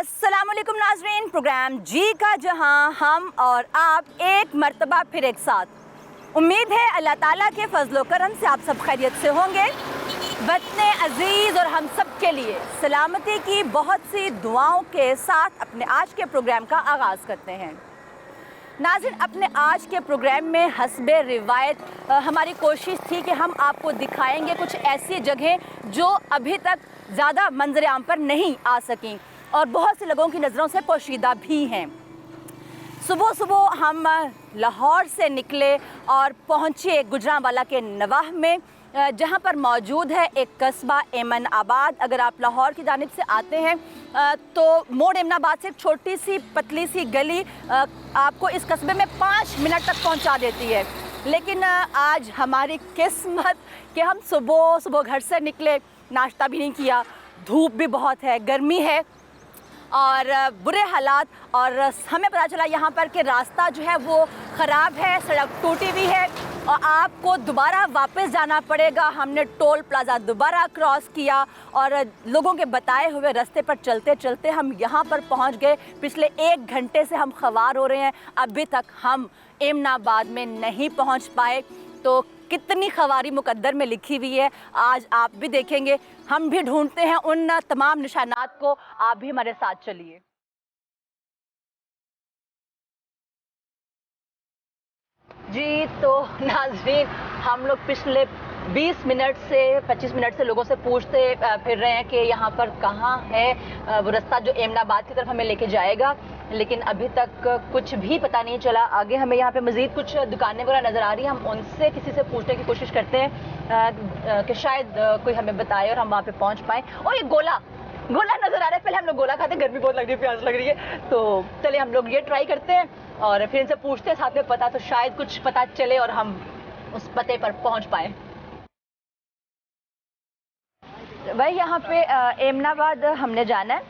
अस्सलामुअलैकुम नाज़रीन, प्रोग्राम जी का जहां हम और आप एक मर्तबा फिर एक साथ। उम्मीद है अल्लाह ताला के फजलो करम से आप सब खैरियत से होंगे। वतने अजीज़ और हम सब के लिए सलामती की बहुत सी दुआओं के साथ अपने आज के प्रोग्राम का आगाज़ करते हैं। नाज़रीन, अपने आज के प्रोग्राम में हस्बे रिवायत हमारी कोशिश थी कि हम आपको दिखाएंगे कुछ ऐसी जगहें जो अभी तक ज़्यादा मंजर आम पर नहीं आ सकें और बहुत से लोगों की नज़रों से पोशीदा भी हैं। सुबह सुबह हम लाहौर से निकले और पहुँचे गुजरांवाला के नवाह में, जहाँ पर मौजूद है एक कस्बा एमन आबाद। अगर आप लाहौर की जानिब से आते हैं तो मोड़ एमनाबाद से एक छोटी सी पतली सी गली आपको इस कस्बे में 5 मिनट तक पहुँचा देती है। लेकिन आज हमारी किस्मत कि हम सुबह सुबह घर से निकले, नाश्ता भी नहीं किया, धूप भी बहुत है, गर्मी है और बुरे हालात, और हमें पता चला यहाँ पर कि रास्ता जो है वो ख़राब है, सड़क टूटी हुई है और आपको दोबारा वापस जाना पड़ेगा। हमने टोल प्लाज़ा दोबारा क्रॉस किया और लोगों के बताए हुए रास्ते पर चलते चलते हम यहाँ पर पहुँच गए। पिछले 1 घंटे से हम ख़वार हो रहे हैं, अभी तक हम एमनाबाद में नहीं पहुँच पाए। तो कितनी ख़वारी मुकद्दर में लिखी हुई है, आज आप भी देखेंगे। हम भी ढूंढते हैं उन तमाम निशानात को, आप भी हमारे साथ चलिए। जी तो नाज़रीन, हम लोग पिछले 20 मिनट से 25 मिनट से लोगों से पूछते फिर रहे हैं कि यहाँ पर कहाँ है वो रास्ता जो एमनाबाद की तरफ हमें लेके जाएगा, लेकिन अभी तक कुछ भी पता नहीं चला। आगे हमें यहाँ पे मज़ीद कुछ दुकानें वगैरह नज़र आ रही हैं, हम उनसे किसी से पूछने की कोशिश करते हैं कि शायद कोई हमें बताए और हम वहाँ पे पहुँच पाएँ। और ये गोला नज़र आ रहा है, पहले हम लोग गोला खाते हैं, गर्मी बहुत लग रही है, प्यास लग रही है, तो चलिए हम लोग ये ट्राई करते हैं और फिर इनसे पूछते हैं, साथ में पता तो शायद कुछ पता चले और हम उस पते पर पहुँच पाएँ। भाई यहाँ पे एमनाबाद हमने जाना है,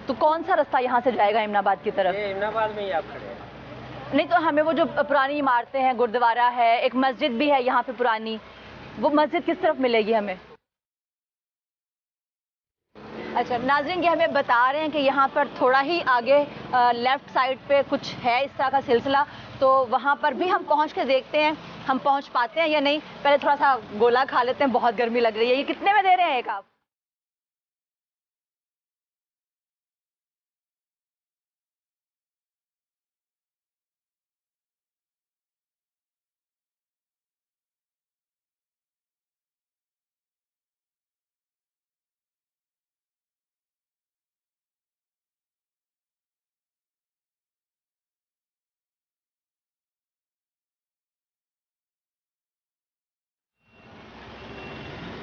तो कौन सा रास्ता यहाँ से जाएगा एमनाबाद की तरफ? एमनाबाद में ही आप खड़े हैं। नहीं तो हमें वो जो पुरानी इमारतें हैं, गुरुद्वारा है, एक मस्जिद भी है यहाँ पे पुरानी, वो मस्जिद किस तरफ मिलेगी हमें? अच्छा नाज़रीन, ये हमें बता रहे हैं कि यहाँ पर थोड़ा ही आगे लेफ़्ट साइड पे कुछ है इस तरह का सिलसिला, तो वहाँ पर भी हम पहुँच के देखते हैं हम पहुँच पाते हैं या नहीं। पहले थोड़ा सा गोला खा लेते हैं, बहुत गर्मी लग रही है। ये कितने में दे रहे हैं एक आप?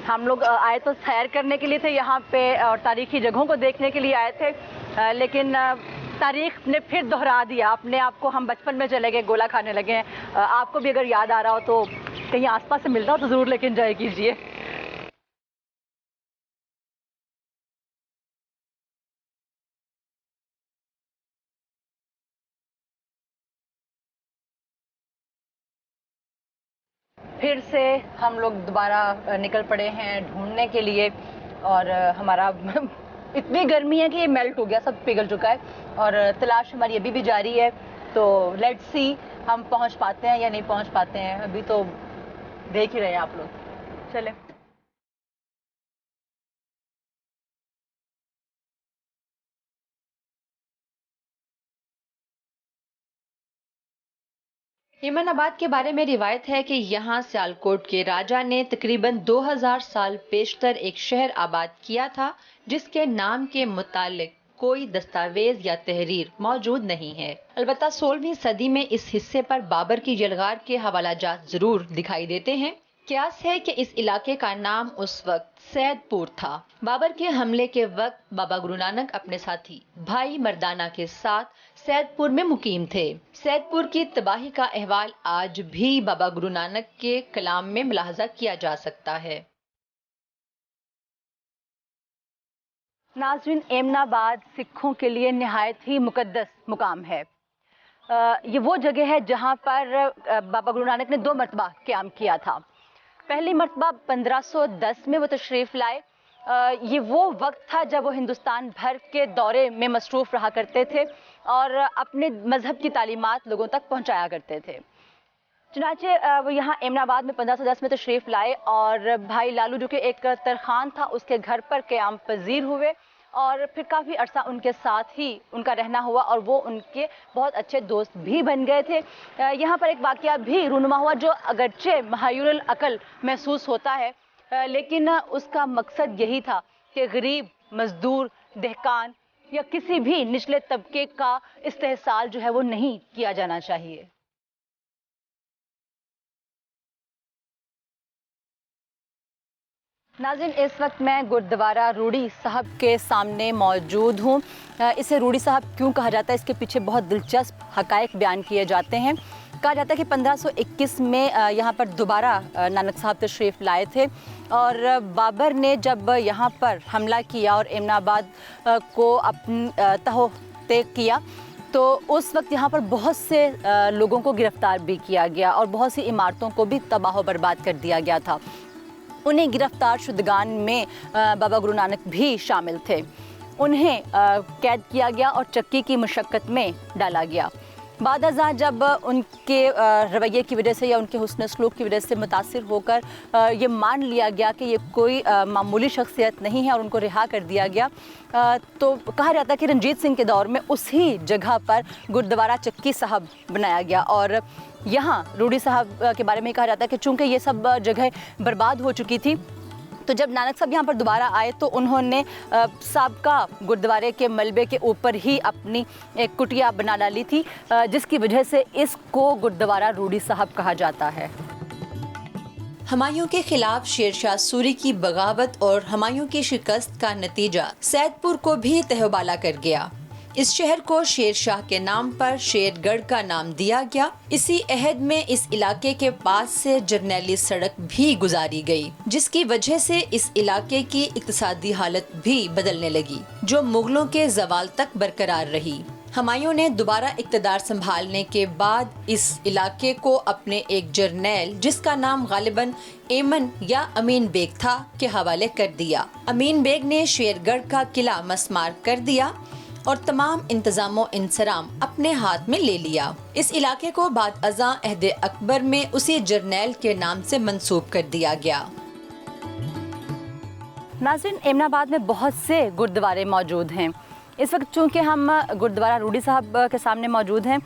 हम लोग आए तो सैर करने के लिए थे यहाँ पे और तारीखी जगहों को देखने के लिए आए थे, लेकिन तारीख ने फिर दोहरा दिया अपने आप को। हम बचपन में चले गए, गोला खाने लगे हैं। आपको भी अगर याद आ रहा हो तो कहीं आसपास से मिलता हो तो ज़रूर लेकिन जाए कीजिए। फिर से हम लोग दोबारा निकल पड़े हैं ढूंढने के लिए और हमारा इतनी गर्मी है कि ये मेल्ट हो गया, सब पिघल चुका है और तलाश हमारी अभी भी जारी है। तो लेट्स सी हम पहुंच पाते हैं या नहीं पहुंच पाते हैं, अभी तो देख ही रहे हैं आप लोग। चले। एमनाबाद के बारे में रिवायत है कि यहाँ सियालकोट के राजा ने तकरीबन 2000 साल पेशतर एक शहर आबाद किया था, जिसके नाम के मुतालिक कोई दस्तावेज या तहरीर मौजूद नहीं है। अलबत्ता 16वीं सदी में इस हिस्से पर बाबर की यलगार के हवालाजात जरूर दिखाई देते हैं। क्यास है कि इस इलाके का नाम उस वक्त सैदपुर था। बाबर के हमले के वक्त बाबा गुरु नानक अपने साथी भाई मर्दाना के साथ सैदपुर में मुकीम थे। सैदपुर की तबाही का अहवाल आज भी बाबा गुरु नानक के कलाम में मुलाहजा किया जा सकता है। नाज़रीन, एमनाबाद सिखों के लिए निहायत ही मुकद्दस मुकाम है। ये वो जगह है जहाँ पर बाबा गुरु नानक ने 2 मरतबा क़याम किया था। पहली मरतबा 1510 में वो तशरीफ़ लाए ये वो वक्त था जब वो हिंदुस्तान भर के दौरे में मसरूफ़ रहा करते थे और अपने मज़हब की तालीमात लोगों तक पहुंचाया करते थे। चुनाचे वो यहाँ एमनाबाद में 1510 में तशरीफ़ लाए और भाई लालू जो कि एक तरखान था उसके घर पर क़याम पजीर हुए और फिर काफ़ी अरसा उनके साथ ही उनका रहना हुआ और वो उनके बहुत अच्छे दोस्त भी बन गए थे। यहाँ पर एक वाक़या भी रूनुमा हुआ जो अगरचे महायुरुल अकल महसूस होता है, लेकिन उसका मकसद यही था कि गरीब, मज़दूर, दहकान या किसी भी निचले तबके का इस्तेहसाल जो है वो नहीं किया जाना चाहिए। नाज़रीन, इस वक्त मैं गुरुद्वारा रूड़ी साहब के सामने मौजूद हूँ। इसे रूड़ी साहब क्यों कहा जाता है, इसके पीछे बहुत दिलचस्प हक़ाइक़ बयान किए जाते हैं। कहा जाता है कि 1521 में यहाँ पर दोबारा नानक साहब तशरीफ़ लाए थे और बाबर ने जब यहाँ पर हमला किया और एमनाबाद को अपनी तहो तेग किया तो उस वक्त यहाँ पर बहुत से लोगों को गिरफ़्तार भी किया गया और बहुत सी इमारतों को भी तबाह बर्बाद कर दिया गया था। उन्हें गिरफ्तार शुदगान में बाबा गुरु नानक भी शामिल थे। उन्हें कैद किया गया और चक्की की मशक्क़त में डाला गया। बाद अज़ां जब उनके रवैये की वजह से या उनके हुस्न सलूक की वजह से मुतासिर होकर ये मान लिया गया कि ये कोई मामूली शख्सियत नहीं है और उनको रिहा कर दिया गया, तो कहा जाता है कि रंजीत सिंह के दौर में उसी जगह पर गुरुद्वारा चक्की साहब बनाया गया और यहाँ रूड़ी साहब के बारे में कहा जाता है कि चूँकि ये सब जगह बर्बाद हो चुकी थी तो जब नानक साहब यहाँ पर दोबारा आए तो उन्होंने साबका गुरुद्वारे के मलबे के ऊपर ही अपनी एक कुटिया बना डाली थी, जिसकी वजह से इसको गुरुद्वारा रूड़ी साहब कहा जाता है। हुमायूं के खिलाफ शेरशाह सूरी की बगावत और हुमायूं की शिकस्त का नतीजा सैदपुर को भी तहबाला कर गया। इस शहर को शेर शाह के नाम पर शेरगढ़ का नाम दिया गया। इसी अहद में इस इलाके के पास से जरनैली सड़क भी गुजारी गई, जिसकी वजह से इस इलाके की इक्तिसादी हालत भी बदलने लगी, जो मुगलों के जवाल तक बरकरार रही। हुमायूं ने दोबारा इक़्तिदार संभालने के बाद इस इलाके को अपने एक जर्नैल, जिसका नाम गालिबन एमन या अमीन बेग था, के हवाले कर दिया। अमीन बेग ने शेरगढ़ का किला मस्मार कर दिया और तमाम इंतजाम इंसराम अपने हाथ में ले लिया। इस इलाके को बाद अज़ां अहद अकबर में उसी जर्नैल के नाम से मंसूब कर दिया गया। नाज़रीन, एमनाबाद में बहुत से गुरुद्वारे मौजूद हैं। इस वक्त चूँकि हम गुरुद्वारा रूड़ी साहब के सामने मौजूद हैं,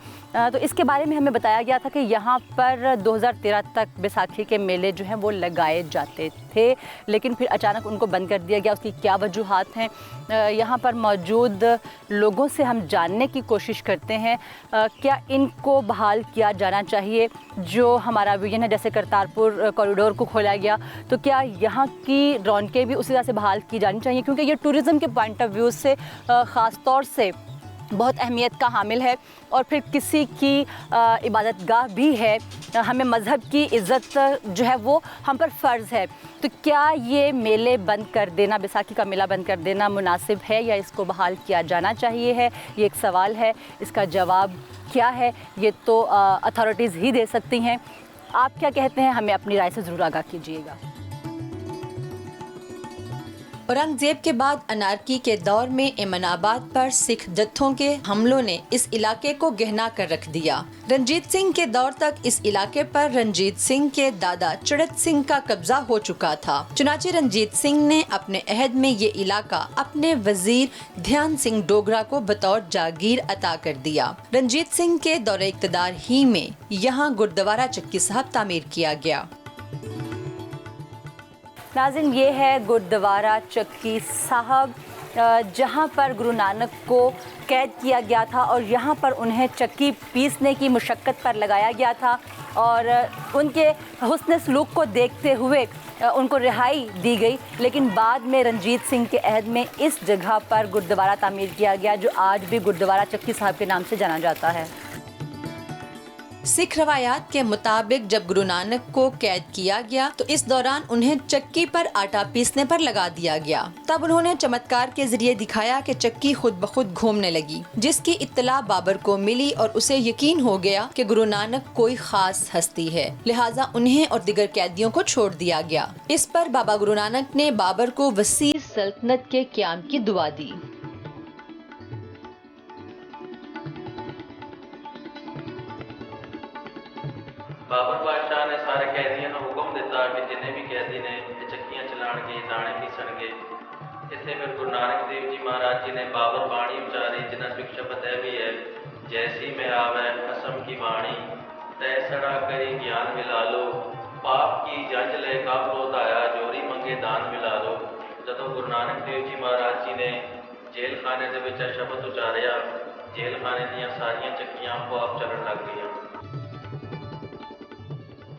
तो इसके बारे में हमें बताया गया था कि यहाँ पर 2013 तक बैसाखी के मेले जो हैं वो लगाए जाते थे, लेकिन फिर अचानक उनको बंद कर दिया गया। उसकी क्या वजूहात हैं, यहाँ पर मौजूद लोगों से हम जानने की कोशिश करते हैं। क्या इनको बहाल किया जाना चाहिए? जो हमारा विजन है, जैसे करतारपुर कॉरिडोर को खोला गया, तो क्या यहाँ की रौनकें भी उसी तरह से बहाल की जानी चाहिए? क्योंकि ये टूरिज़म के पॉइंट ऑफ व्यू से ख़ास तौर से बहुत अहमियत का हामिल है और फिर किसी की इबादतगाह भी है। हमें मज़हब की इज़्ज़त जो है वो हम पर फ़र्ज़ है। तो क्या ये मेले बंद कर देना, बैसाखी का मेला बंद कर देना मुनासिब है या इसको बहाल किया जाना चाहिए है? ये एक सवाल है। इसका जवाब क्या है ये तो अथॉरिटीज़ ही दे सकती हैं। आप क्या कहते हैं? हमें अपनी राय से ज़रूर आगाह कीजिएगा। औरंगजेब के बाद अनारकी के दौर में एमनाबाद पर सिख जत्थों के हमलों ने इस इलाके को गहना कर रख दिया। रंजीत सिंह के दौर तक इस इलाके पर रंजीत सिंह के दादा चड़त सिंह का कब्जा हो चुका था। चुनाचे रंजीत सिंह ने अपने अहद में ये इलाका अपने वजीर ध्यान सिंह डोगरा को बतौर जागीर अता कर दिया। रंजीत सिंह के दौरे इक़्तिदार ही में यहाँ गुरुद्वारा चक्की साहब तामीर किया गया। नाज़रीन, ये है गुरुद्वारा चक्की साहब, जहाँ पर गुरु नानक को कैद किया गया था और यहाँ पर उन्हें चक्की पीसने की मुशक्क़त पर लगाया गया था और उनके हुस्न सलूक को देखते हुए उनको रिहाई दी गई। लेकिन बाद में रंजीत सिंह के अहद में इस जगह पर गुरुद्वारा तामीर किया गया, जो आज भी गुरुद्वारा चक्की साहब के नाम से जाना जाता है। सिख रवायात के मुताबिक जब गुरु नानक को कैद किया गया तो इस दौरान उन्हें चक्की पर आटा पीसने पर लगा दिया गया। तब उन्होंने चमत्कार के जरिए दिखाया कि चक्की खुद ब खुद घूमने लगी, जिसकी इत्तला बाबर को मिली और उसे यकीन हो गया कि गुरु नानक कोई खास हस्ती है, लिहाजा उन्हें और दिगर कैदियों को छोड़ दिया गया। इस पर बाबा गुरु नानक ने बाबर को वसीर सल्तनत के क़याम की दुआ दी। बाबर बादशाह ने सारे कैदियों को हुक्म दिता कि जिन्हें भी कैदी ने चक्कियां चलाणगे दाने पीसणगे। इत्थे फिर गुरु नानक देव जी महाराज जी ने बाबर बाणी उचारी, जिन्हें सिख शब्द है भी है, जैसी में आवे कसम की वाणी, तैसड़ा करी ज्ञान मिला लो, पाप की जंज ले कब रोधाया, जोरी मंगे दान मिला लो। जदों गुरु नानक देव जी महाराज जी ने जेल खाने दे विच शब्द उचारिया, जेल खाने दीयां सारियां चक्कियां आपो आप चलन लग गईयां।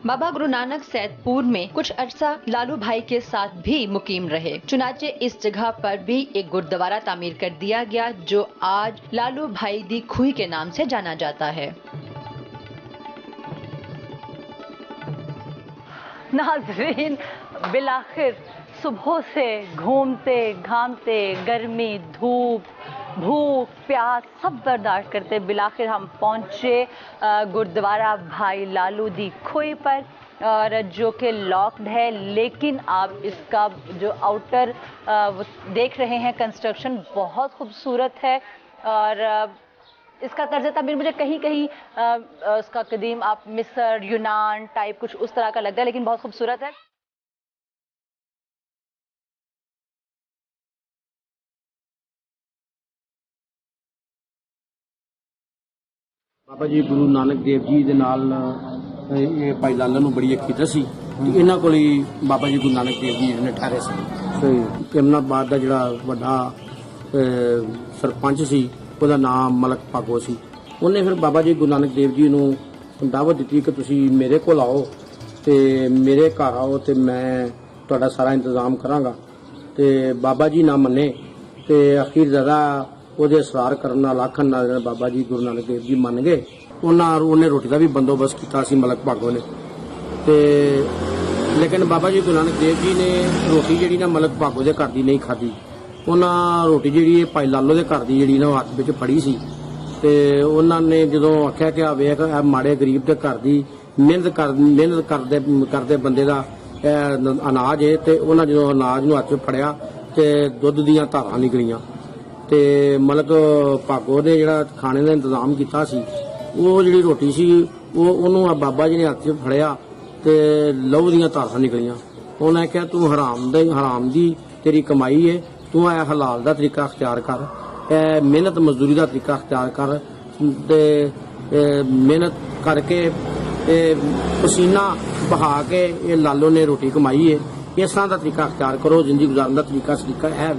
बाबा गुरु नानक सैदपुर में कुछ अरसा लालू भाई के साथ भी मुकीम रहे। चुनाचे इस जगह पर भी एक गुरुद्वारा तामीर कर दिया गया, जो आज लालू भाई दी खुई के नाम से जाना जाता है। नाज़रीन, बिलाखिर सुबह से घूमते घामते गर्मी, धूप, भूख, प्यास सब बर्दाश्त करते बिलाखिर हम पहुँचे गुरुद्वारा भाई लालू दी खुई पर, और जो कि लॉक्ड है, लेकिन आप इसका जो आउटर देख रहे हैं कंस्ट्रक्शन बहुत खूबसूरत है। और इसका तर्ज तामीर मुझे कहीं कहीं उसका कदीम आप मिस्र, यूनान टाइप कुछ उस तरह का लगता है, लेकिन बहुत खूबसूरत है। बाबा जी गुरु नानक देव जी ਦੇ ਨਾਲ ਇਹ ਭਾਈ ਲਾਲਾ ਨੂੰ ਬੜੀ ਅਕੀਦਤ ਸੀ ਤੇ ਇਹਨਾਂ ਕੋਲ ਹੀ ਬਾਬਾ ਜੀ ਗੁਰੂ ਨਾਨਕ ਦੇਵ ਜੀ ਨੇ ਠਹਿਰੇ ਸੀ। ਸਹੀ। ਇਮਨਾਬਾਦ ਦਾ ਜਿਹੜਾ ਵੱਡਾ ਸਰਪੰਚ ਸੀ ਉਹਦਾ ਨਾਮ ਮਲਕ ਭਾਗੋ ਸੀ। ਉਹਨੇ ਫਿਰ ਬਾਬਾ ਜੀ ਗੁਰੂ ਨਾਨਕ ਦੇਵ ਜੀ ਨੂੰ ਦਾਵਤ ਦਿੱਤੀ ਕਿ ਤੁਸੀਂ ਮੇਰੇ ਕੋਲ ਆਓ ਤੇ ਮੇਰੇ ਘਰ ਆਓ ਤੇ ਮੈਂ ਤੁਹਾਡਾ ਸਾਰਾ ਇੰਤਜ਼ਾਮ ਕਰਾਂਗਾ। ਤੇ ਬਾਬਾ ਜੀ ਨਾ ਮੰਨੇ ਤੇ ਅਖੀਰ ਜ਼ਰਾ ਉਹਦੇ ਇਸਰਾਰ ਕਰਨ ਨਾਲ ਆਖਣ ਨਾਲ ਬਾਬਾ ਜੀ ਗੁਰੂ ਨਾਨਕ ਦੇਵ ਜੀ ਮੰਨ ਗਏ। ਉਹਨੇ ਰੋਟੀ ਦਾ ਵੀ ਬੰਦੋਬਸਤ ਕੀਤਾ ਸੀ ਮਲਕ ਭਾਗੋ ਨੇ। ਤੇ ਲੇਕਿਨ ਬਾਬਾ ਜੀ ਗੁਰੂ ਨਾਨਕ ਦੇਵ ਜੀ ਨੇ ਰੋਟੀ ਜਿਹੜੀ ਨਾ ਮਲਕ ਭਾਗੋ ਦੇ ਘਰ ਦੀ ਨਹੀਂ ਖਾਧੀ। ਉਹਨਾਂ ਰੋਟੀ ਜਿਹੜੀ ਭਾਈ ਲਾਲੋ ਦੇ ਘਰ ਦੀ ਜਿਹੜੀ ਨਾ ਹੱਥ ਵਿੱਚ ਫੜੀ ਸੀ। ਤੇ ਉਹਨਾਂ ਨੇ ਜਦੋਂ ਆਖਿਆ ਕਿ ਆ ਵੇਖ ਇਹ ਮਾੜੇ ਗਰੀਬ ਦੇ ਘਰ ਦੀ ਮਿਹਨਤ ਕਰਦੇ ਬੰਦੇ ਦਾ ਅਨਾਜ ਹੈ। ਤੇ ਉਹਨਾਂ ਜਦੋਂ ਅਨਾਜ ਨੂੰ ਹੱਥ 'ਚ ਫੜਿਆ ਤੇ ਦੁੱਧ ਦੀਆਂ ਧਾਰਾਂ ਨਿਕਲੀਆਂ। ਤੇ ਮਲਕ ਭਾਗੋ ਨੇ ਜਿਹੜਾ ਖਾਣੇ ਦਾ ਇੰਤਜ਼ਾਮ ਕੀਤਾ ਸੀ, ਉਹ ਜਿਹੜੀ ਰੋਟੀ ਸੀ ਉਹਨੂੰ ਬਾਬਾ ਜੀ ਨੇ ਹੱਥ 'ਚ ਫੜਿਆ ਤੇ ਲਹੂ ਦੀਆਂ ਧਾਰਾਂ ਨਿਕਲੀਆਂ। ਉਹਨੇ ਕਿਹਾ ਤੂੰ ਹਰਾਮ ਦੀ ਤੇਰੀ ਕਮਾਈ ਹੈ, ਤੂੰ ਇਹ ਹਲਾਲ ਦਾ ਤਰੀਕਾ ਅਖਤਿਆਰ ਕਰ, ਇਹ ਮਿਹਨਤ ਮਜ਼ਦੂਰੀ ਦਾ ਤਰੀਕਾ ਅਖਤਿਆਰ ਕਰ ਤੇ ਮਿਹਨਤ ਕਰਕੇ ਪਸੀਨਾ ਬਹਾ ਕੇ ਇਹ ਲਾਲੋ ਨੇ ਰੋਟੀ ਕਮਾਈ ਹੈ। ਇਸ ਤਰ੍ਹਾਂ ਦਾ ਤਰੀਕਾ ਅਖਤਿਆਰ ਕਰੋ, ਜ਼ਿੰਦਗੀ ਗੁਜ਼ਾਰਨ ਦਾ ਤਰੀਕਾ ਹੈ।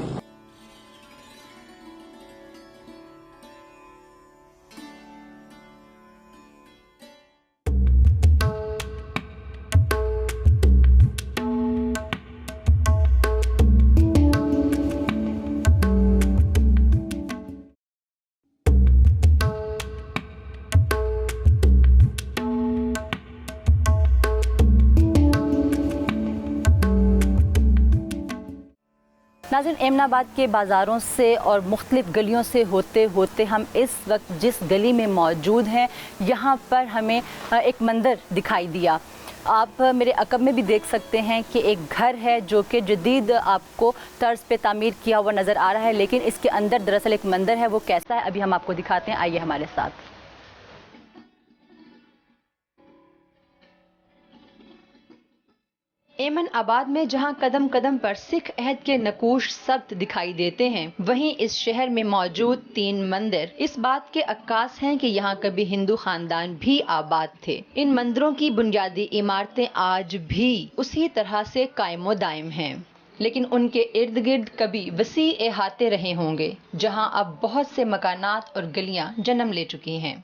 नाज़रीन, एमनाबाद के बाज़ारों से और मुख्तलिफ़ गलियों से होते होते हम इस वक्त जिस गली में मौजूद हैं, यहाँ पर हमें एक मंदिर दिखाई दिया। आप मेरे अकब में भी देख सकते हैं कि एक घर है जो कि जदीद आपको तर्ज पे तामीर किया हुआ नज़र आ रहा है, लेकिन इसके अंदर दरअसल एक मंदिर है। वो कैसा है अभी हम आपको दिखाते हैं, आइए हमारे साथ। एमन आबाद में जहां कदम कदम पर सिख अहद के नकूश सख्त दिखाई देते हैं, वहीं इस शहर में मौजूद 3 मंदिर इस बात के अक्कास हैं कि यहाँ कभी हिंदू खानदान भी आबाद थे। इन मंदिरों की बुनियादी इमारतें आज भी उसी तरह से कायमो दायम हैं, लेकिन उनके इर्द गिर्द कभी वसी अहाते रहे होंगे, जहाँ अब बहुत से मकानात और गलियां जन्म ले चुकी हैं।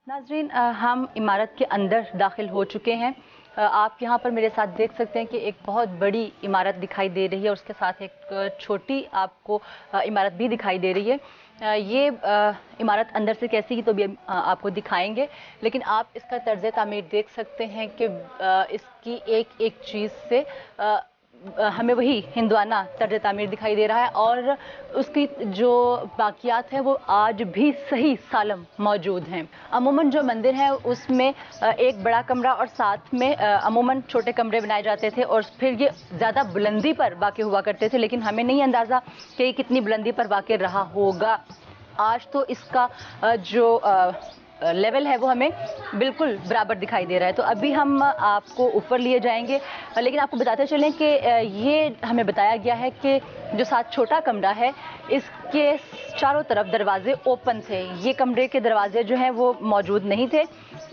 नाज़रीन, हम इमारत के अंदर दाखिल हो चुके हैं। आप यहाँ पर मेरे साथ देख सकते हैं कि एक बहुत बड़ी इमारत दिखाई दे रही है और उसके साथ एक छोटी आपको इमारत भी दिखाई दे रही है। ये इमारत अंदर से कैसी ही तो भी आपको दिखाएंगे, लेकिन आप इसका तर्ज तामीर देख सकते हैं कि इसकी एक एक चीज़ से हमें वही हिंदुआना तर्ज तामीर दिखाई दे रहा है और उसकी जो बाकियात है वो आज भी सही सालम मौजूद हैं। अमूमन जो मंदिर है उसमें एक बड़ा कमरा और साथ में अमूमन छोटे कमरे बनाए जाते थे और फिर ये ज़्यादा बुलंदी पर वाक़ हुआ करते थे, लेकिन हमें नहीं अंदाज़ा कि ये कितनी बुलंदी पर वाक़ रहा होगा। आज तो इसका जो लेवल है वो हमें बिल्कुल बराबर दिखाई दे रहा है। तो अभी हम आपको ऊपर लिए जाएंगे, लेकिन आपको बताते चलें कि ये हमें बताया गया है कि जो साथ छोटा कमरा है इसके चारों तरफ दरवाजे ओपन थे। ये कमरे के दरवाजे जो हैं वो मौजूद नहीं थे,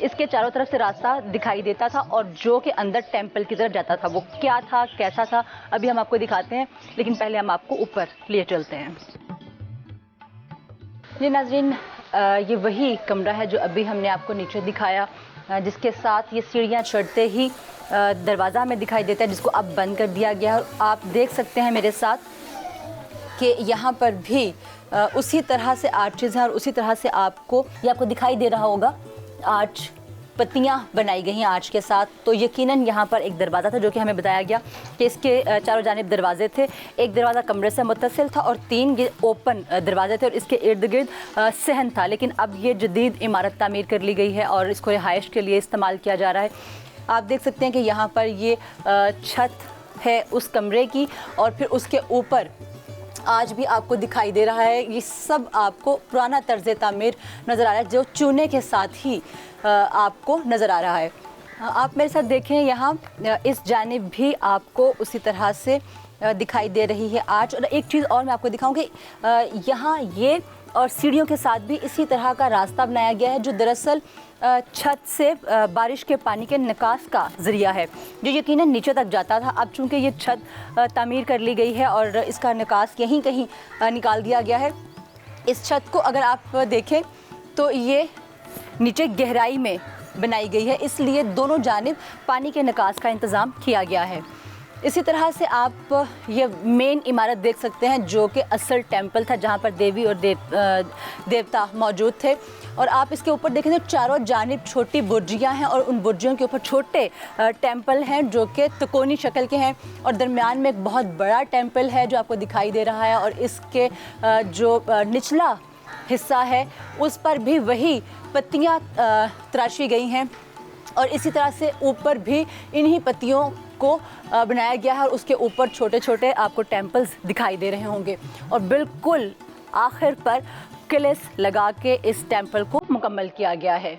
इसके चारों तरफ से रास्ता दिखाई देता था और जो कि अंदर टेंपल की तरफ जाता था। वो क्या था, कैसा था, अभी हम आपको दिखाते हैं, लेकिन पहले हम आपको ऊपर लिए चलते हैं। जी नाज़रीन, ये वही कमरा है जो अभी हमने आपको नीचे दिखाया, जिसके साथ ये सीढ़ियाँ चढ़ते ही दरवाज़ा हमें दिखाई देता है, जिसको अब बंद कर दिया गया है। आप देख सकते हैं मेरे साथ कि यहाँ पर भी उसी तरह से आर्चेज हैं और उसी तरह से आपको ये आपको दिखाई दे रहा होगा आर्च, पत्तियाँ बनाई गई हैं आर्च के साथ। तो यकीनन यहाँ पर एक दरवाज़ा था जो कि हमें बताया गया कि इसके चारों जानिब दरवाजे थे। एक दरवाज़ा कमरे से मुत्तसिल था और 3 ये ओपन दरवाजे थे और इसके इर्द गिर्द सहन था। लेकिन अब ये जदीद इमारत तामीर कर ली गई है और इसको रिहाइश के लिए इस्तेमाल किया जा रहा है। आप देख सकते हैं कि यहाँ पर ये छत है उस कमरे की और फिर उसके ऊपर आज भी आपको दिखाई दे रहा है। ये सब आपको पुराना तर्ज तामीर नज़र आ रहा है जो चूने के साथ ही आपको नज़र आ रहा है। आप मेरे साथ देखें, यहाँ इस जानिब भी आपको उसी तरह से दिखाई दे रही है आर्च। और एक चीज़ और मैं आपको दिखाऊं कि यहाँ ये और सीढ़ियों के साथ भी इसी तरह का रास्ता बनाया गया है जो दरअसल छत से बारिश के पानी के निकास का ज़रिया है जो यकीनन नीचे तक जाता था। अब चूँकि ये छत तामीर कर ली गई है और इसका निकास यहीं कहीं निकाल दिया गया है। इस छत को अगर आप देखें तो ये नीचे गहराई में बनाई गई है, इसलिए दोनों जानिब पानी के निकास का इंतज़ाम किया गया है। इसी तरह से आप ये मेन इमारत देख सकते हैं जो कि असल टेंपल था जहाँ पर देवी और देवता मौजूद थे। और आप इसके ऊपर देखें तो चारों जानिब छोटी बुर्जियाँ हैं और उन बुर्जियों के ऊपर छोटे टेंपल हैं जो कि त्रिकोणी शक्ल के हैं और दरमियान में एक बहुत बड़ा टेंपल है जो आपको दिखाई दे रहा है। और इसके जो निचला हिस्सा है उस पर भी वही पत्तियाँ तराशी गई हैं और इसी तरह से ऊपर भी इन्हीं पत्तियों को बनाया गया है और उसके ऊपर छोटे छोटे आपको टेंपल्स दिखाई दे रहे होंगे। और बिल्कुल आखिर पर क्लिस लगा के इस टेंपल को मुकम्मल किया गया है।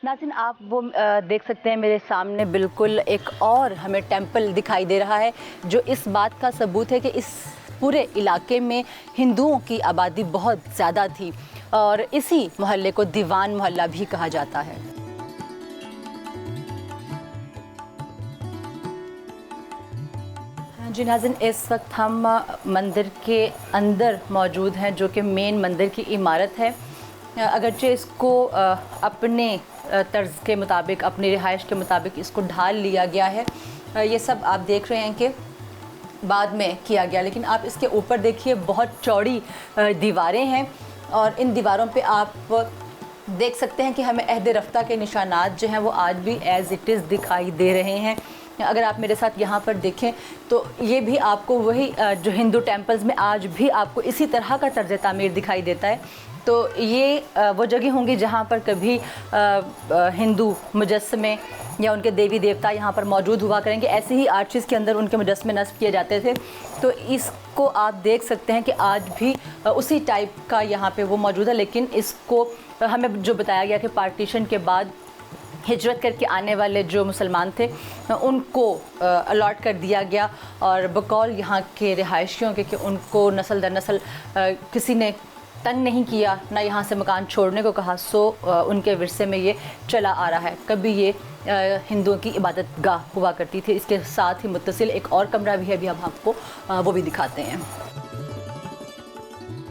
नाज़रीन, आप वो देख सकते हैं मेरे सामने बिल्कुल एक और हमें टेंपल दिखाई दे रहा है जो इस बात का सबूत है कि इस पूरे इलाके में हिंदुओं की आबादी बहुत ज़्यादा थी और इसी मोहल्ले को दीवान मोहल्ला भी कहा जाता है। जी नाज़रीन, इस वक्त हम मंदिर के अंदर मौजूद हैं जो कि मेन मंदिर की इमारत है। अगरचे इसको अपने तर्ज के मुताबिक, अपनी रिहाइश के मुताबिक इसको ढाल लिया गया है। ये सब आप देख रहे हैं कि बाद में किया गया, लेकिन आप इसके ऊपर देखिए बहुत चौड़ी दीवारें हैं और इन दीवारों पे आप देख सकते हैं कि हमें अहद रफ्ता के निशानात जो हैं वो आज भी एज़ इट इज़ दिखाई दे रहे हैं। अगर आप मेरे साथ यहाँ पर देखें तो ये भी आपको वही जो हिंदू टेम्पल्स में आज भी आपको इसी तरह का तर्ज तामीर दिखाई देता है। तो ये वो जगह होंगी जहाँ पर कभी हिंदू मुजस्समे या उनके देवी देवता यहाँ पर मौजूद हुआ करेंगे। ऐसे ही आर्चिज़ के अंदर उनके मुजस्समे नस्ब किए जाते थे। तो इसको आप देख सकते हैं कि आज भी उसी टाइप का यहाँ पे वो मौजूद है, लेकिन इसको हमें जो बताया गया कि पार्टीशन के बाद हिजरत करके आने वाले जो मुसलमान थे उनको अलॉट कर दिया गया और बकौल यहाँ के रिहायशियों के कि उनको नस्ल दर नस्ल किसी ने तंग नहीं किया, ना यहाँ से मकान छोड़ने को कहा। सो उनके विरसे में ये चला आ रहा है। कभी ये हिंदुओं की इबादत गाह हुआ करती थी। इसके साथ ही मुत्तसिल एक और कमरा भी है, अभी हम आपको वो भी दिखाते हैं।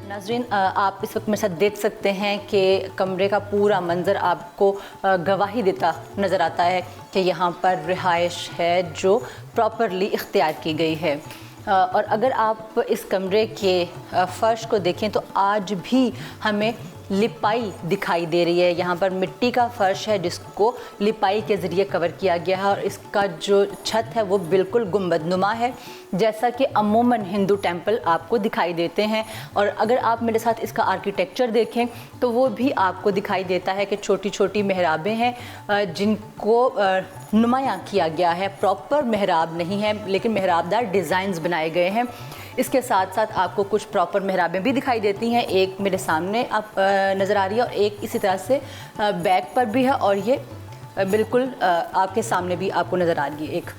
नाज़रीन, आप इस वक्त मेरे साथ देख सकते हैं कि कमरे का पूरा मंज़र आपको गवाही देता नज़र आता है कि यहाँ पर रिहाइश है जो प्रॉपरली इख्तियार की गई है। और अगर आप इस कमरे के फ़र्श को देखें तो आज भी हमें लिपाई दिखाई दे रही है। यहाँ पर मिट्टी का फ़र्श है जिसको लिपाई के ज़रिए कवर किया गया है और इसका जो छत है वो बिल्कुल गुंबदनुमा है, जैसा कि अमूमन हिंदू टेंपल आपको दिखाई देते हैं। और अगर आप मेरे साथ इसका आर्किटेक्चर देखें तो वो भी आपको दिखाई देता है कि छोटी छोटी मेहराबें हैं जिनको नुमायाँ किया गया है। प्रॉपर मेहराब नहीं है लेकिन मेहराबदार डिज़ाइंस बनाए गए हैं। इसके साथ साथ आपको कुछ प्रॉपर मेहराबें भी दिखाई देती हैं। एक मेरे सामने आप नज़र आ रही है और एक इसी तरह से बैक पर भी है और ये बिल्कुल आपके सामने भी आपको नज़र आ रही है एक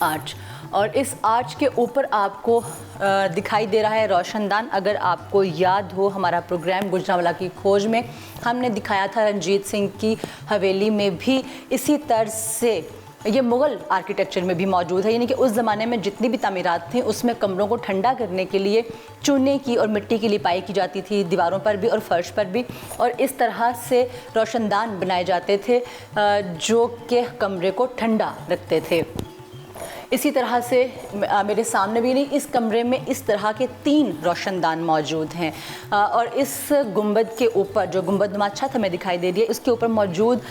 आर्च। और इस आर्च के ऊपर आपको दिखाई दे रहा है रोशनदान। अगर आपको याद हो हमारा प्रोग्राम गुजरांवाला की खोज में हमने दिखाया था रंजीत सिंह की हवेली में भी इसी तर्ज से ये मुग़ल आर्किटेक्चर में भी मौजूद है, यानी कि उस ज़माने में जितनी भी तामीरात थी उसमें कमरों को ठंडा करने के लिए चूने की और मिट्टी की लिपाई की जाती थी, दीवारों पर भी और फर्श पर भी। और इस तरह से रोशनदान बनाए जाते थे जो कि कमरे को ठंडा रखते थे। इसी तरह से मेरे सामने भी नहीं, इस कमरे में इस तरह के 3 रोशनदान मौजूद हैं। और इस गुंबद के ऊपर जो गुंबदनुमा छत हमें दिखाई दे रही है इसके ऊपर मौजूद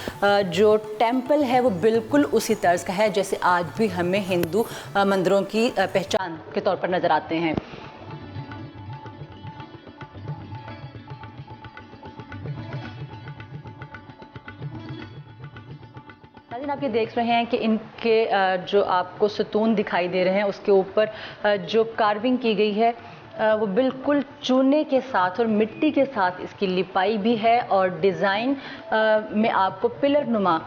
जो टेंपल है वो बिल्कुल उसी तर्ज का है जैसे आज भी हमें हिंदू मंदिरों की पहचान के तौर पर नज़र आते हैं। नाज़रीन, आप ये देख रहे हैं कि इनके जो आपको सतून दिखाई दे रहे हैं उसके ऊपर जो कार्विंग की गई है वो बिल्कुल चूने के साथ और मिट्टी के साथ इसकी लिपाई भी है और डिज़ाइन में आपको पिलर नुमा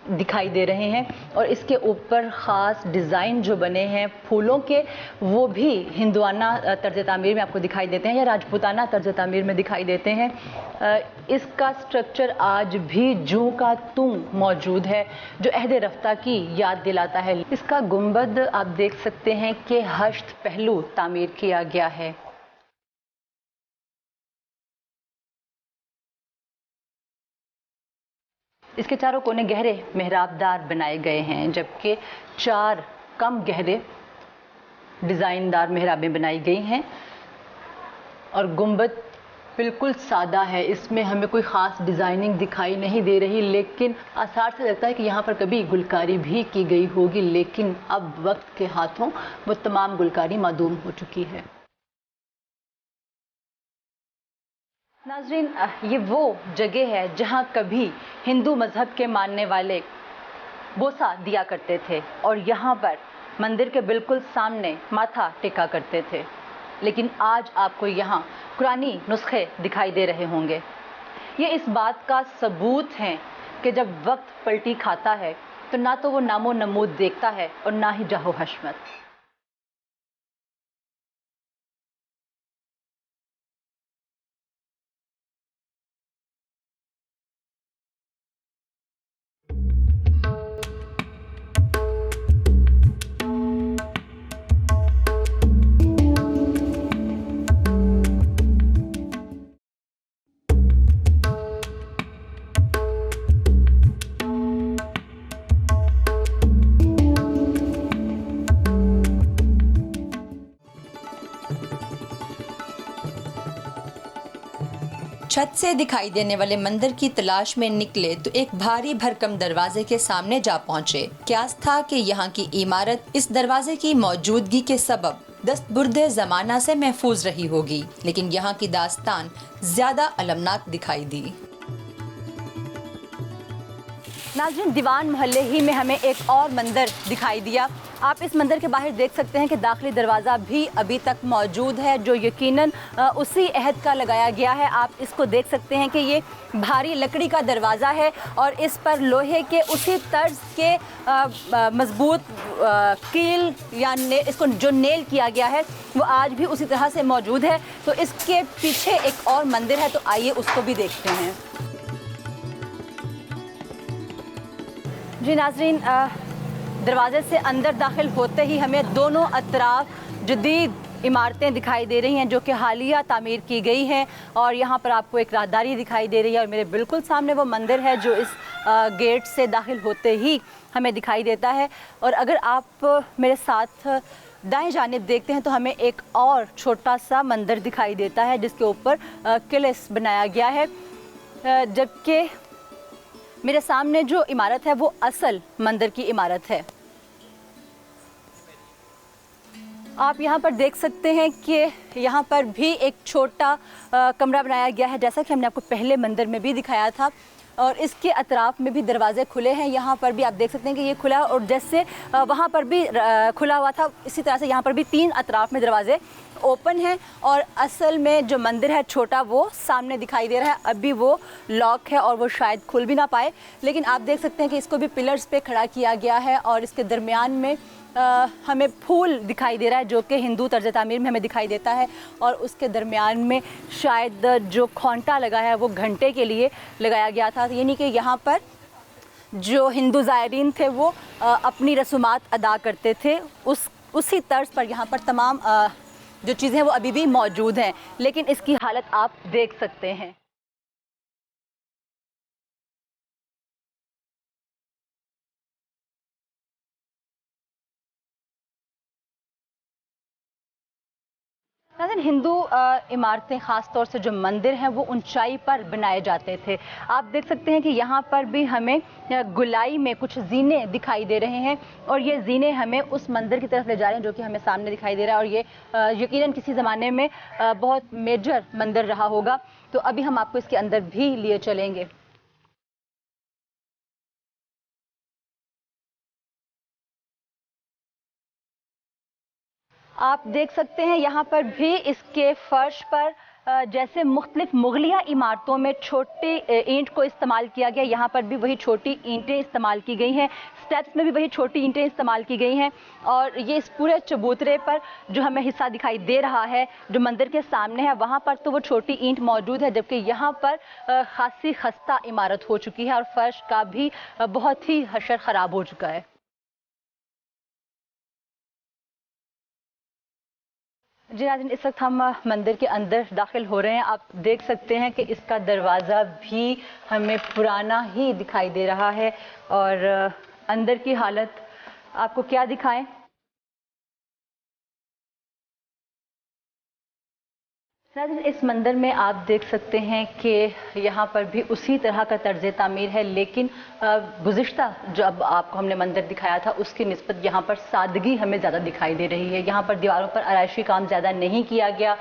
दिखाई दे रहे हैं। और इसके ऊपर ख़ास डिज़ाइन जो बने हैं फूलों के वो भी हिंदुआना तर्ज तामीर में आपको दिखाई देते हैं या राजपूताना तर्ज तामीर में दिखाई देते हैं। इसका स्ट्रक्चर आज भी जूं का तूं मौजूद है जो अहद रफ्ता की याद दिलाता है। इसका गुंबद आप देख सकते हैं कि हश्त पहलू तामीर किया गया है। इसके चारों कोने गहरे मेहराबदार बनाए गए हैं जबकि 4 कम गहरे डिज़ाइनदार मेहराबें बनाई गई हैं। और गुंबद बिल्कुल सादा है, इसमें हमें कोई ख़ास डिज़ाइनिंग दिखाई नहीं दे रही, लेकिन आसार से लगता है कि यहाँ पर कभी गुलकारी भी की गई होगी, लेकिन अब वक्त के हाथों वो तमाम गुलकारी मादूम हो चुकी है। नाज़रीन, ये वो जगह है जहाँ कभी हिंदू मज़हब के मानने वाले बोसा दिया करते थे और यहाँ पर मंदिर के बिल्कुल सामने माथा टेका करते थे। लेकिन आज आपको यहाँ कुरानी नुस्खे दिखाई दे रहे होंगे। ये इस बात का सबूत है कि जब वक्त पलटी खाता है तो ना तो वो नामो नमूद देखता है और ना ही जाहो हशमत। छत से दिखाई देने वाले मंदिर की तलाश में निकले तो एक भारी भरकम दरवाजे के सामने जा पहुंचे। क्यास था कि यहाँ की इमारत इस दरवाजे की मौजूदगी के सबब दस्तबुर्दे ज़माना से महफूज रही होगी, लेकिन यहाँ की दास्तान ज्यादा अलमनाक दिखाई दी। नाज़रीन, दीवान मोहल्ले ही में हमें एक और मंदिर दिखाई दिया। आप इस मंदिर के बाहर देख सकते हैं कि दाखिली दरवाज़ा भी अभी तक मौजूद है जो यकीनन उसी अहद का लगाया गया है। आप इसको देख सकते हैं कि ये भारी लकड़ी का दरवाज़ा है और इस पर लोहे के उसी तर्ज के मजबूत कील या इसको जो नेल किया गया है वो आज भी उसी तरह से मौजूद है। तो इसके पीछे एक और मंदिर है, तो आइए उसको भी देखते हैं। जी नाज़रीन, दरवाज़े से अंदर दाखिल होते ही हमें दोनों अतराफ जदीद इमारतें दिखाई दे रही हैं जो कि हालिया तामीर की गई हैं, और यहाँ पर आपको एक राहदारी दिखाई दे रही है, और मेरे बिल्कुल सामने वो मंदिर है जो इस गेट से दाखिल होते ही हमें दिखाई देता है। और अगर आप मेरे साथ दाएं जानिब देखते हैं तो हमें एक और छोटा सा मंदिर दिखाई देता है जिसके ऊपर किलिस बनाया गया है, जबकि मेरे सामने जो इमारत है वो असल मंदिर की इमारत है। आप यहाँ पर देख सकते हैं कि यहाँ पर भी एक छोटा कमरा बनाया गया है, जैसा कि हमने आपको पहले मंदिर में भी दिखाया था, और इसके अतराफ में भी दरवाजे खुले हैं। यहाँ पर भी आप देख सकते हैं कि ये खुला है, और जैसे वहाँ पर भी खुला हुआ था इसी तरह से यहाँ पर भी 3 अतराफ में दरवाजे ओपन हैं। और असल में जो मंदिर है छोटा वो सामने दिखाई दे रहा है, अभी वो लॉक है और वो शायद खुल भी ना पाए, लेकिन आप देख सकते हैं कि इसको भी पिलर्स पे खड़ा किया गया है, और इसके दरमियान में हमें फूल दिखाई दे रहा है जो कि हिंदू तर्ज तामीर में हमें दिखाई देता है, और उसके दरमियान में शायद जो खोंटा लगा है वो घंटे के लिए लगाया गया था, यानी कि यहाँ पर जो हिंदू ज़ायरीन थे वो अपनी रसूमात अदा करते थे, उसी तर्ज पर यहाँ पर तमाम जो चीज़ें हैं वो अभी भी मौजूद हैं, लेकिन इसकी हालत आप देख सकते हैं। नाज़रीन, हिंदू इमारतें ख़ास तौर से जो मंदिर हैं वो ऊंचाई पर बनाए जाते थे। आप देख सकते हैं कि यहाँ पर भी हमें गुलाई में कुछ ज़ीने दिखाई दे रहे हैं, और ये ज़ीने हमें उस मंदिर की तरफ ले जा रहे हैं जो कि हमें सामने दिखाई दे रहा है, और ये यकीनन किसी ज़माने में बहुत मेजर मंदिर रहा होगा। तो अभी हम आपको इसके अंदर भी लिए चलेंगे। आप देख सकते हैं यहाँ पर भी इसके फर्श पर जैसे मुख्तलिफ मुगलिया इमारतों में छोटी ईंट को इस्तेमाल किया गया, यहाँ पर भी वही छोटी ईंटें इस्तेमाल की गई हैं, स्टेप्स में भी वही छोटी ईंटें इस्तेमाल की गई हैं, और ये इस पूरे चबूतरे पर जो हमें हिस्सा दिखाई दे रहा है जो मंदिर के सामने है वहाँ पर तो वो छोटी ईंट मौजूद है, जबकि यहाँ पर खासी खस्ता इमारत हो चुकी है और फर्श का भी बहुत ही हशर ख़राब हो चुका है। जी नाज़रीन, इस वक्त हम मंदिर के अंदर दाखिल हो रहे हैं। आप देख सकते हैं कि इसका दरवाज़ा भी हमें पुराना ही दिखाई दे रहा है, और अंदर की हालत आपको क्या दिखाएं। नाज़रीन, इस मंदिर में आप देख सकते हैं कि यहाँ पर भी उसी तरह का तर्ज तामीर है, लेकिन गुज़िश्ता जब आपको हमने मंदिर दिखाया था उसकी निस्बत यहाँ पर सादगी हमें ज़्यादा दिखाई दे रही है। यहाँ पर दीवारों पर आराइशी काम ज़्यादा नहीं किया गया।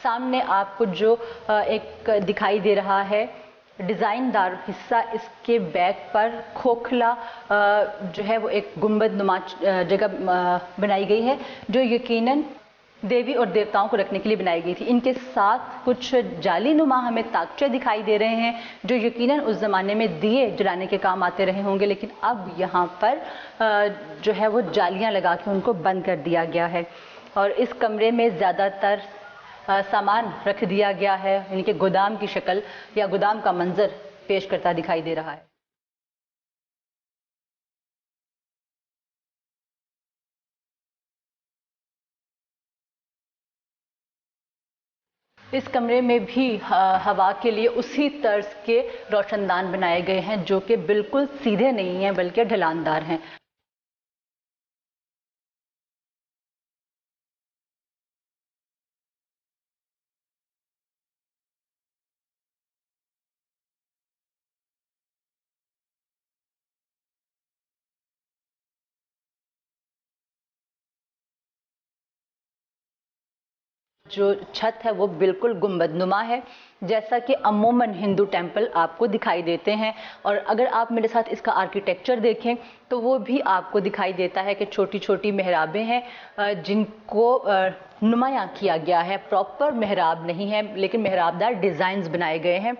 सामने आपको जो एक दिखाई दे रहा है डिज़ाइनदार हिस्सा, इसके बैक पर खोखला जो है वो एक गुंबद नुमा जगह बनाई गई है जो यकीनन देवी और देवताओं को रखने के लिए बनाई गई थी। इनके साथ कुछ जाली नुमा हमें ताकचे दिखाई दे रहे हैं जो यकीनन उस ज़माने में दिए जलाने के काम आते रहे होंगे, लेकिन अब यहाँ पर जो है वो जालियाँ लगा के उनको बंद कर दिया गया है, और इस कमरे में ज़्यादातर सामान रख दिया गया है, इनके गोदाम की शक्ल या गोदाम का मंजर पेश करता दिखाई दे रहा है। इस कमरे में भी हवा के लिए उसी तर्ज के रोशनदान बनाए गए हैं जो कि बिल्कुल सीधे नहीं हैं बल्कि ढलानदार हैं। जो छत है वो बिल्कुल गुंबदनुमा है जैसा कि अमूमन हिंदू टेंपल आपको दिखाई देते हैं, और अगर आप मेरे साथ इसका आर्किटेक्चर देखें तो वो भी आपको दिखाई देता है कि छोटी छोटी मेहराबें हैं जिनको नुमायाँ किया गया है। प्रॉपर मेहराब नहीं है लेकिन मेहराबदार डिज़ाइंस बनाए गए हैं।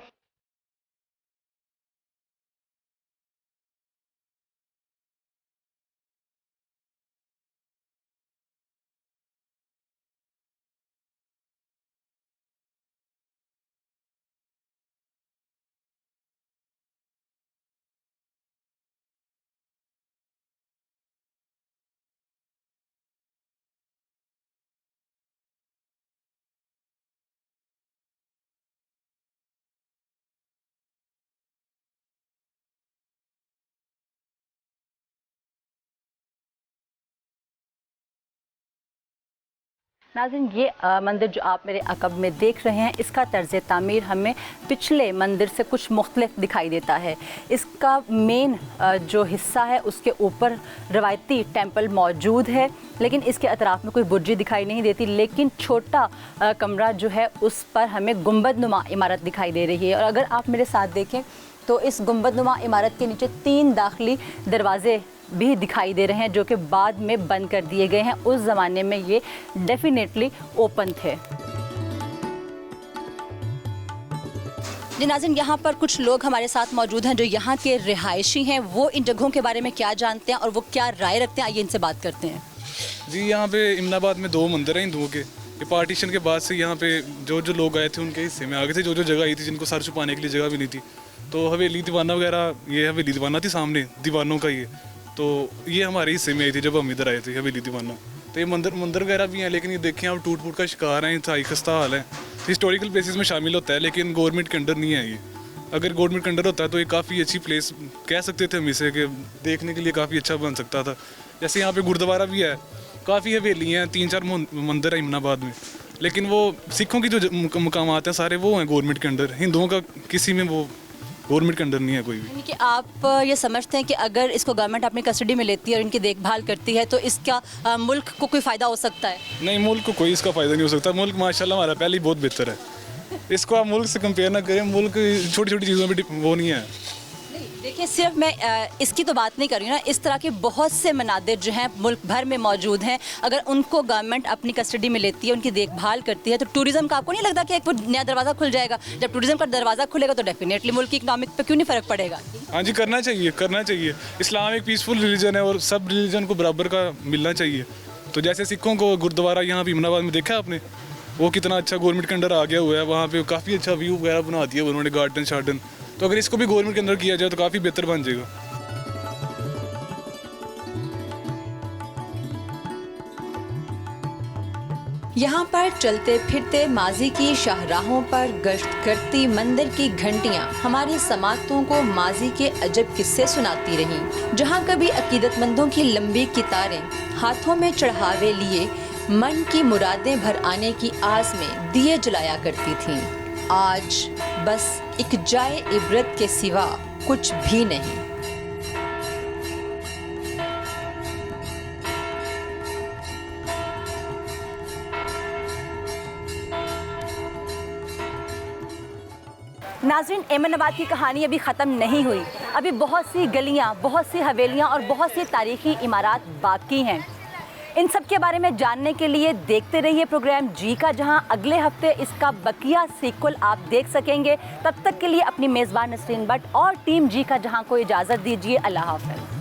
नाज़रीन, ये मंदिर जो आप मेरे अक़ब में देख रहे हैं, इसका तर्ज़ तामीर हमें पिछले मंदिर से कुछ मुख्तलिफ दिखाई देता है। इसका मेन जो हिस्सा है उसके ऊपर रवायती टेंपल मौजूद है, लेकिन इसके अतराफ़ में कोई बुर्जी दिखाई नहीं देती। लेकिन छोटा कमरा जो है उस पर हमें गुंबदनुमा इमारत दिखाई दे रही है। और अगर आप मेरे साथ देखें तो इस गुंबदनुमा इमारत के नीचे 3 दाखिली दरवाज़े भी दिखाई दे रहे हैं, जो कि बाद में बंद कर दिए गए हैं। उस ज़माने में ये डेफिनेटली ओपन थे। जी नाज़रीन, यहाँ पर कुछ लोग हमारे साथ मौजूद हैं जो यहाँ के रिहायशी हैं। वो इन जगहों के बारे में क्या जानते हैं और वो क्या राय रखते हैं, आइए इनसे बात करते हैं। जी, यहाँ पे इमनाबाद में 2 मंदिर हैं हिंदुओं के। ये पार्टीशन के बाद से यहाँ पे जो जो लोग आए थे उनके हिस्से में आ गए थे। जो जो जगह आई थी जिनको सर छुपाने के लिए जगह भी नहीं थी, तो हवेली दीवाना वगैरह, ये हवेली दीवाना थी सामने दीवानों का, तो ये हमारे हिस्से में आई थी जब हम इधर आए थे हवेली दीवाना। तो ये मंदिर वगैरह भी हैं, लेकिन ये देखें आप टूट फूट का शिकार हैं, इंतहाई खस्ता हाल है। हिस्टोरिकल प्लेसेस में शामिल होता है, लेकिन गवर्नमेंट के अंडर नहीं है ये। अगर गवर्नमेंट के अंडर होता है तो ये काफ़ी अच्छी प्लेस कह सकते थे हम इसे, कि देखने के लिए काफ़ी अच्छा बन सकता था। जैसे यहाँ पे गुरुद्वारा भी है, काफ़ी हवेली हैं, 3-4 मंदिर हैं इमनाबाद में, लेकिन वो सिखों की जो मकामात हैं सारे वो हैं गवर्नमेंट के अंडर। हिंदुओं का किसी में वो गवर्नमेंट के अंडर नहीं है कोई भी। यानी कि आप ये समझते हैं कि अगर इसको गवर्नमेंट अपनी कस्टडी में लेती है और इनकी देखभाल करती है तो इसका मुल्क को कोई फ़ायदा हो सकता है? नहीं, मुल्क को कोई इसका फ़ायदा नहीं हो सकता। मुल्क माशाल्लाह हमारा पहले ही बहुत बेहतर है। इसको आप मुल्क से कंपेयर ना करें। मुल्क छोटी छोटी चीज़ों में वो नहीं है। देखिए, सिर्फ मैं इसकी तो बात नहीं कर रही हूँ ना, इस तरह के बहुत से मनादिर जो हैं मुल्क भर में मौजूद हैं। अगर उनको गवर्नमेंट अपनी कस्टडी में लेती है, उनकी देखभाल करती है, तो टूरिज़्म का आपको नहीं लगता कि एक वो नया दरवाज़ा खुल जाएगा? जब टूरिज़्म का दरवाज़ा खुलेगा तो डेफिनेटली मुल्क की इकनॉमिक पे क्यों नहीं फ़र्क पड़ेगा? हाँ जी, करना चाहिए। इस्लाम एक पीसफुल रिलीजन है और सब रिलीजन को बराबर का मिलना चाहिए। तो जैसे सिखों को गुरुद्वारा यहाँ पे इमनाबाद में देखा आपने, वो कितना अच्छा गवर्नमेंट के अंडर आ गया हुआ है। वहाँ पे काफ़ी अच्छा व्यू वगैरह बना दिया उन्होंने, गार्डन शार्डन। तो अगर इसको भी गवर्नमेंट के अंदर किया जाए तो काफ़ी बेहतर बन जाएगा। यहाँ पर चलते फिरते माजी की शाहराहों पर गश्त करती मंदिर की घंटियाँ हमारी समातों को माजी के अजब किस्से सुनाती रहीं, जहाँ कभी अकीदतमंदों की लंबी कितारें हाथों में चढ़ावे लिए मन की मुरादें भर आने की आस में दिए जलाया करती थीं। आज बस एक जाए इबरत के सिवा कुछ भी नहीं। नाज़रीन, एमनाबाद की कहानी अभी ख़त्म नहीं हुई। अभी बहुत सी गलियाँ, बहुत सी हवेलियाँ और बहुत सी तारीख़ी इमारत बाकी हैं। इन सब के बारे में जानने के लिए देखते रहिए प्रोग्राम जी का जहां। अगले हफ्ते इसका बकिया सीक्वल आप देख सकेंगे। तब तक के लिए अपनी मेज़बान नसरीन भट्ट और टीम जी का जहां को इजाज़त दीजिए। अल्लाह हाफ़िज़।